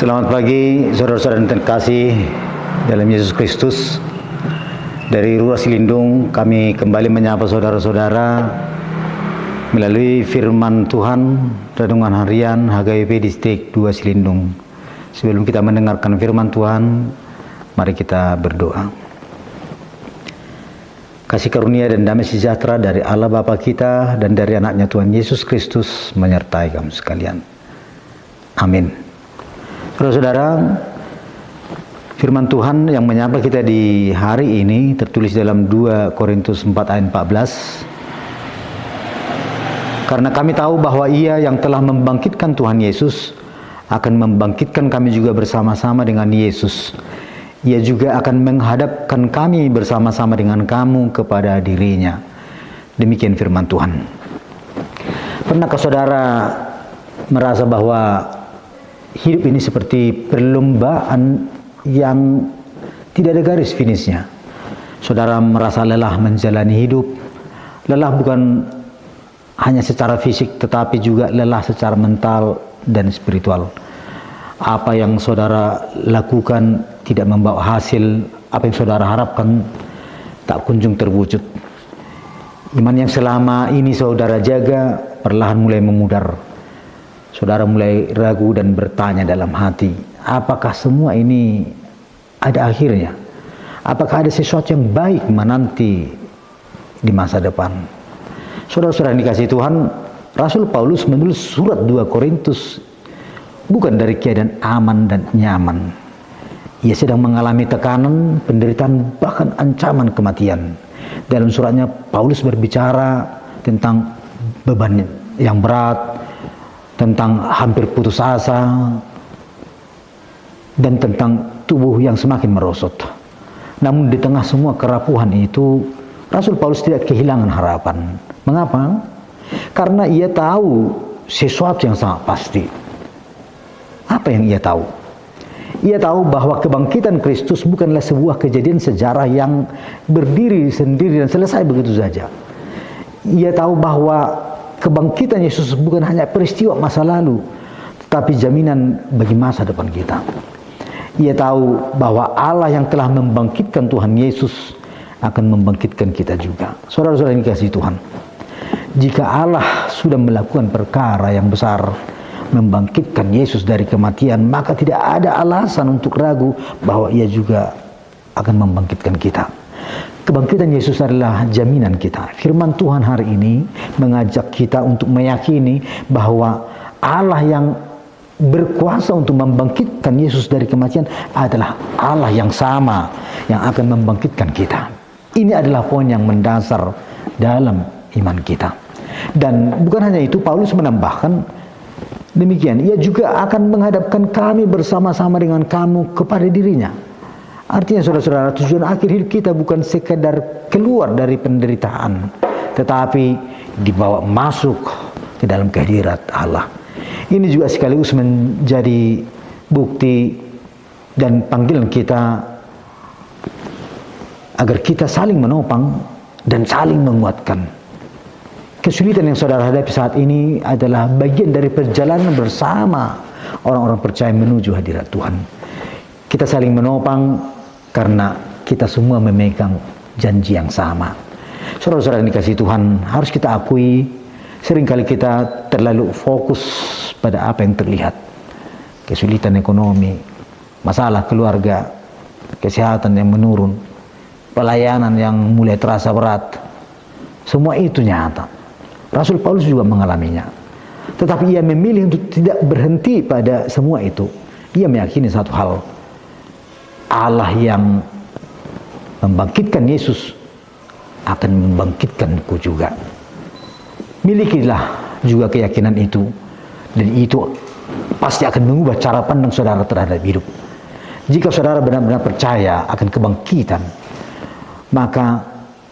Selamat pagi saudara-saudara yang terkasih dalam Yesus Kristus. Dari Ruas Silindung kami kembali menyapa saudara-saudara melalui firman Tuhan Renungan Harian HKBP Distrik 2 Silindung. Sebelum kita mendengarkan firman Tuhan, mari kita berdoa. Kasih karunia dan damai sejahtera dari Allah Bapa kita dan dari anaknya Tuhan Yesus Kristus menyertai kamu sekalian. Amin. Saudara-saudara, firman Tuhan yang menyapa kita di hari ini tertulis dalam 2 Korintus 4 ayat 14. Karena kami tahu bahwa Ia yang telah membangkitkan Tuhan Yesus akan membangkitkan kami juga bersama-sama dengan Yesus. Ia juga akan menghadapkan kami bersama-sama dengan kamu kepada dirinya. Demikian firman Tuhan. Pernahkah saudara merasa bahwa hidup ini seperti perlombaan yang tidak ada garis finishnya? Saudara merasa lelah menjalani hidup. Lelah bukan hanya secara fisik, tetapi juga lelah secara mental dan spiritual. Apa yang saudara lakukan tidak membawa hasil. Apa yang saudara harapkan tak kunjung terwujud. Iman yang selama ini saudara jaga perlahan mulai memudar. Saudara mulai ragu dan bertanya dalam hati, apakah semua ini ada akhirnya? Apakah ada sesuatu yang baik menanti di masa depan? Saudara-saudara yang dikasihi Tuhan, Rasul Paulus menulis surat 2 Korintus bukan dari keadaan aman dan nyaman. Ia sedang mengalami tekanan, penderitaan, bahkan ancaman kematian. Dalam suratnya Paulus berbicara tentang beban yang berat, tentang hampir putus asa, dan tentang tubuh yang semakin merosot. Namun di tengah semua kerapuhan itu, Rasul Paulus tidak kehilangan harapan. Mengapa? Karena ia tahu sesuatu yang sangat pasti. Apa yang ia tahu? Ia tahu bahwa kebangkitan Kristus bukanlah sebuah kejadian sejarah yang berdiri sendiri dan selesai begitu saja. Ia tahu bahwa kebangkitan Yesus bukan hanya peristiwa masa lalu, tetapi jaminan bagi masa depan kita. Ia tahu bahwa Allah yang telah membangkitkan Tuhan Yesus akan membangkitkan kita juga. Saudara-saudara yang dikasihi Tuhan, jika Allah sudah melakukan perkara yang besar, membangkitkan Yesus dari kematian, maka tidak ada alasan untuk ragu bahwa Ia juga akan membangkitkan kita. Kebangkitan Yesus adalah jaminan kita. Firman Tuhan hari ini mengajak kita untuk meyakini bahwa Allah yang berkuasa untuk membangkitkan Yesus dari kematian adalah Allah yang sama yang akan membangkitkan kita. Ini adalah poin yang mendasar dalam iman kita. Dan bukan hanya itu, Paulus menambahkan demikian, ia juga akan menghadapkan kami bersama-sama dengan kamu kepada dirinya. Artinya saudara-saudara, tujuan akhir hidup kita bukan sekadar keluar dari penderitaan, tetapi dibawa masuk ke dalam kehadirat Allah. Ini juga sekaligus menjadi bukti dan panggilan kita agar kita saling menopang dan saling menguatkan. Kesulitan yang saudara hadapi saat ini adalah bagian dari perjalanan bersama orang-orang percaya menuju hadirat Tuhan. Kita saling menopang karena kita semua memegang janji yang sama. Saudara-saudara yang dikasihi Tuhan, harus kita akui seringkali kita terlalu fokus pada apa yang terlihat. Kesulitan ekonomi, masalah keluarga, kesehatan yang menurun, pelayanan yang mulai terasa berat. Semua itu nyata. Rasul Paulus juga mengalaminya. Tetapi ia memilih untuk tidak berhenti pada semua itu. Ia meyakini satu hal, Allah yang membangkitkan Yesus akan membangkitkanku juga. Milikilah juga keyakinan itu, dan itu pasti akan mengubah cara pandang saudara terhadap hidup. Jika saudara benar-benar percaya akan kebangkitan, maka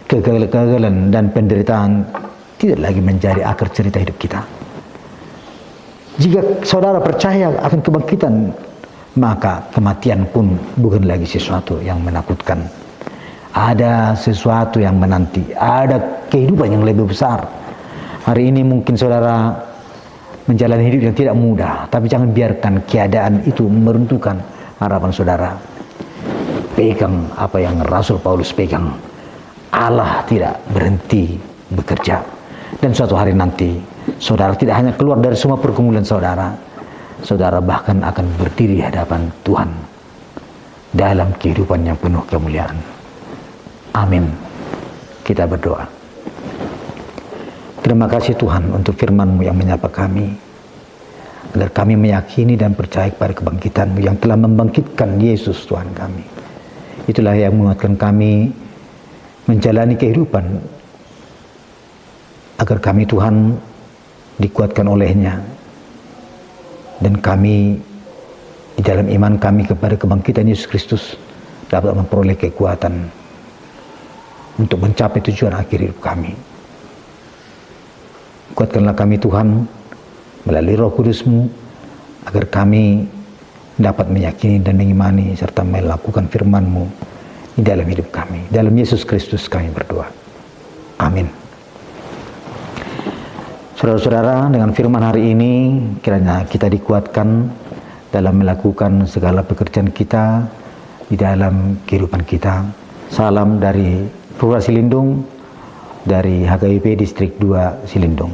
kegagalan dan penderitaan tidak lagi menjadi akar cerita hidup kita. Jika saudara percaya akan kebangkitan, maka kematian pun bukan lagi sesuatu yang menakutkan. Ada sesuatu yang menanti, ada kehidupan yang lebih besar. Hari ini mungkin saudara menjalani hidup yang tidak mudah, tapi jangan biarkan keadaan itu meruntuhkan harapan saudara. Pegang apa yang Rasul Paulus pegang. Allah tidak berhenti bekerja. Dan suatu hari nanti, saudara tidak hanya keluar dari semua pergumulan saudara, saudara bahkan akan berdiri di hadapan Tuhan dalam kehidupan yang penuh kemuliaan. Amin. Kita berdoa. Terima kasih Tuhan untuk firman-Mu yang menyapa kami, agar kami meyakini dan percaya kepada kebangkitan-Mu yang telah membangkitkan Yesus Tuhan kami. Itulah yang menguatkan kami menjalani kehidupan, agar kami Tuhan dikuatkan oleh-Nya, dan kami di dalam iman kami kepada kebangkitan Yesus Kristus dapat memperoleh kekuatan untuk mencapai tujuan akhir hidup kami. Kuatkanlah kami Tuhan melalui Roh Kudus-Mu, agar kami dapat meyakini dan mengimani serta melakukan firman-Mu di dalam hidup kami. Dalam Yesus Kristus kami berdoa. Amin. Saudara-saudara, dengan firman hari ini kiranya kita dikuatkan dalam melakukan segala pekerjaan kita di dalam kehidupan kita. Salam dari Pura Silindung, dari HKIP Distrik 2 Silindung.